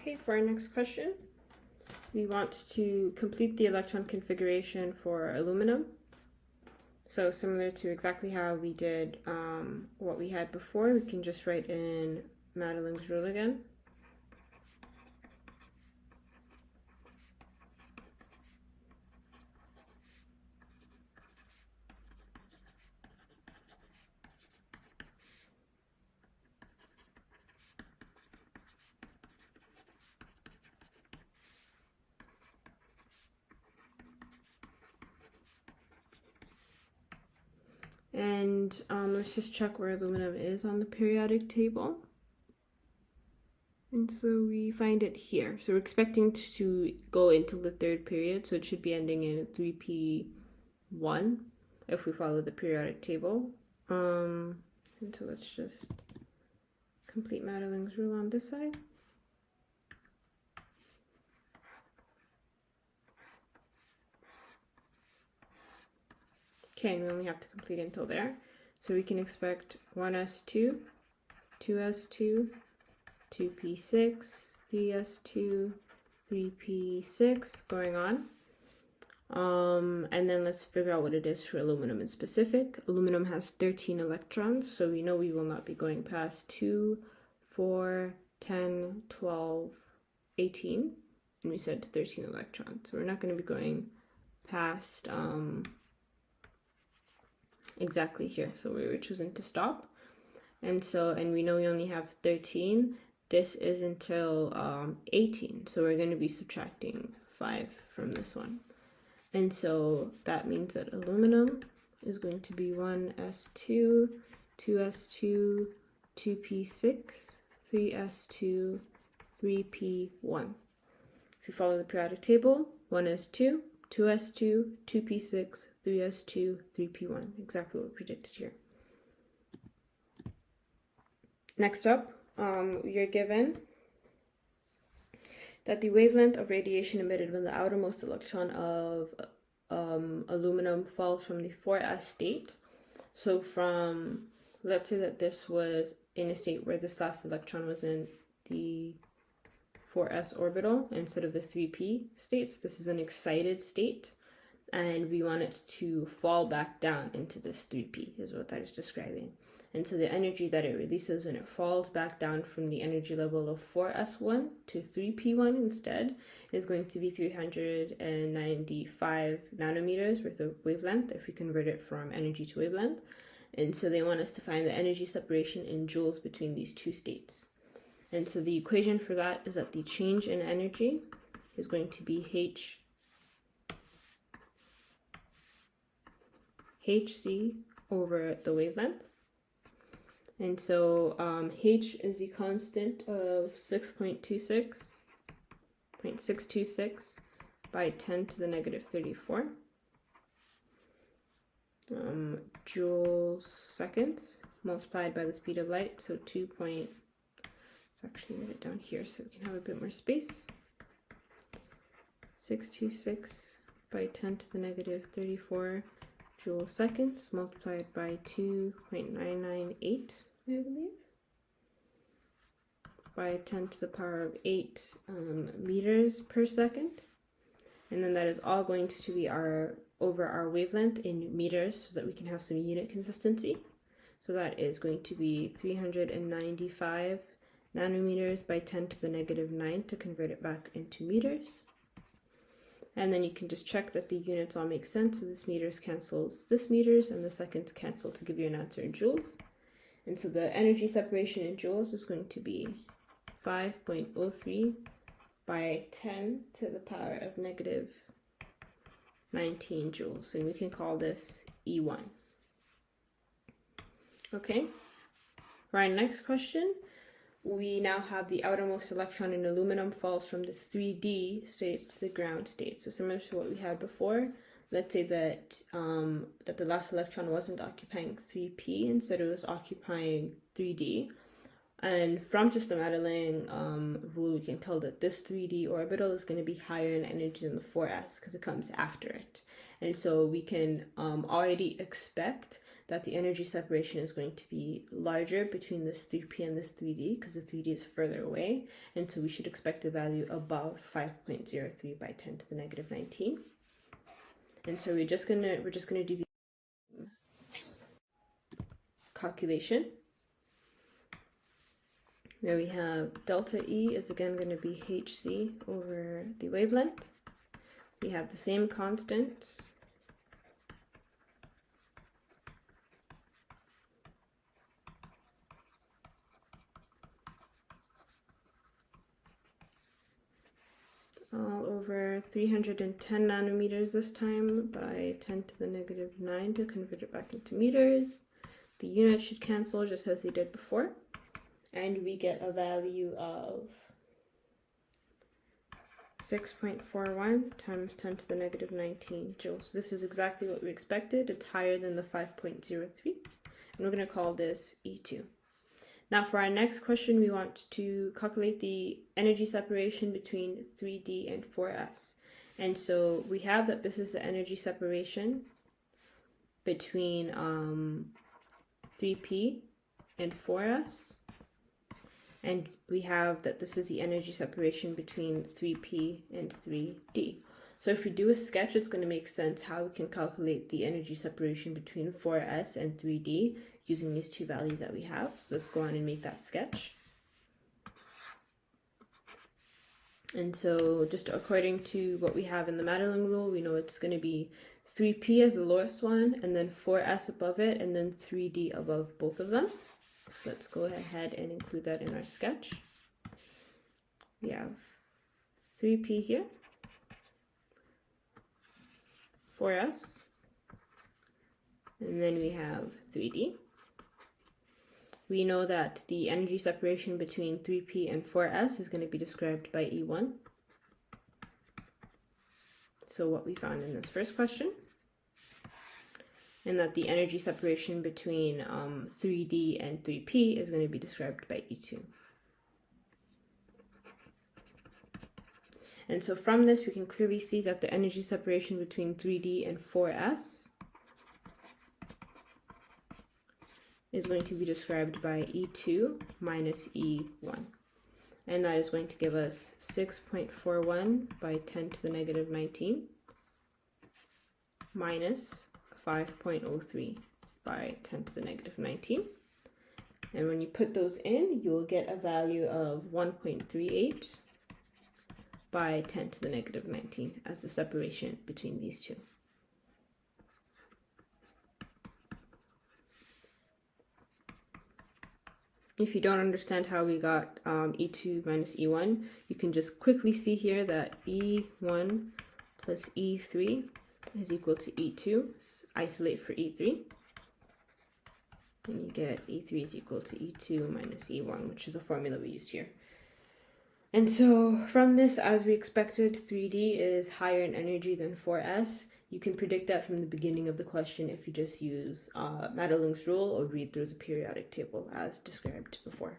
Okay, for our next question, we want to complete the electron configuration for aluminum. So similar to exactly how we did what we had before, we can just write in Madeling's rule again. And let's just check where aluminum is on the periodic table. And so we find it here. So we're expecting to go into the third period, so it should be ending in 3p1 if we follow the periodic table. And so let's just complete Madeling's rule on this side. Okay, and we only have to complete until there. So we can expect 1s2, 2s2, 2p6, 3s2, 3p6 going on. And then let's figure out what it is for aluminum in specific. Aluminum has 13 electrons, so we know we will not be going past 2, 4, 10, 12, 18, and we said 13 electrons. So we're not going to be going past exactly here. So we were choosing to stop. And we know we only have 13. This is until 18. So we're going to be subtracting 5 from this one. And so that means that aluminum is going to be 1s2, 2s2, 2p6, 3s2, 3p1. If you follow the periodic table, 1s2, 2s2, 2p6, 3s2, 3p1. Exactly what we predicted here. Next up, you're given that the wavelength of radiation emitted when the outermost electron of aluminum falls from the 4s state. So let's say that this was in a state where this last electron was in the 4s orbital instead of the 3p state. So this is an excited state, and we want it to fall back down into this 3p is what that is describing. And so the energy that it releases when it falls back down from the energy level of 4s1 to 3p1 instead is going to be 395 nanometers worth of wavelength if we convert it from energy to wavelength. And so they want us to find the energy separation in joules between these two states. And so the equation for that is that the change in energy is going to be hc over the wavelength. And so h is the constant of 6.26 by 10 to the negative 34 joules seconds multiplied by the speed of light. So let's actually write it down here so we can have a bit more space. 626 by 10 to the negative 34 joule seconds multiplied by 2.998, I believe, by 10 to the power of 8 meters per second. And then that is all going to be over our wavelength in meters so that we can have some unit consistency. So that is going to be 395 nanometers by 10 to the negative 9 to convert it back into meters. And then you can just check that the units all make sense. So this meters cancels this meters and the seconds cancel to give you an answer in joules. And so the energy separation in joules is going to be 5.03 by 10 to the power of negative 19 joules. And we can call this E1. Okay, for our next question, we now have the outermost electron in aluminum falls from the 3D state to the ground state. So similar to what we had before, let's say that the last electron wasn't occupying 3p, instead it was occupying 3d. And from just the Madeling rule, we can tell that this 3d orbital is going to be higher in energy than the 4s because it comes after it. And so we can already expect that the energy separation is going to be larger between this 3p and this 3d because the 3d is further away, and so we should expect a value above 5.03 by 10 to the negative 19. And so we're just gonna do the calculation where we have delta E is again going to be hc over the wavelength. We have the same constants. All over 310 nanometers this time by 10 to the negative 9 to convert it back into meters. The units should cancel just as they did before. And we get a value of 6.41 times 10 to the negative 19 joules. So this is exactly what we expected. It's higher than the 5.03. And we're going to call this E2. Now for our next question, we want to calculate the energy separation between 3D and 4S. And so we have that this is the energy separation between 3P and 4S. And we have that this is the energy separation between 3P and 3D. So if we do a sketch, it's going to make sense how we can calculate the energy separation between 4S and 3D using these two values that we have. So let's go on and make that sketch. And so just according to what we have in the Madelung rule, we know it's going to be 3P as the lowest one, and then 4S above it, and then 3D above both of them. So let's go ahead and include that in our sketch. We have 3P here, 4S, and then we have 3D. We know that the energy separation between 3P and 4S is going to be described by E1. So what we found in this first question. And that the energy separation between 3D and 3P is going to be described by E2. And so from this, we can clearly see that the energy separation between 3D and 4S is going to be described by E2 minus E1. And that is going to give us 6.41 by 10 to the negative 19 minus 5.03 by 10 to the negative 19. And when you put those in, you will get a value of 1.38 by 10 to the negative 19 as the separation between these two. If you don't understand how we got E2 minus E1, you can just quickly see here that E1 plus E3 is equal to E2. Isolate for E3. And you get E3 is equal to E2 minus E1, which is the formula we used here. And so from this, as we expected, 3D is higher in energy than 4S. You can predict that from the beginning of the question if you just use Madelung's rule or read through the periodic table as described before.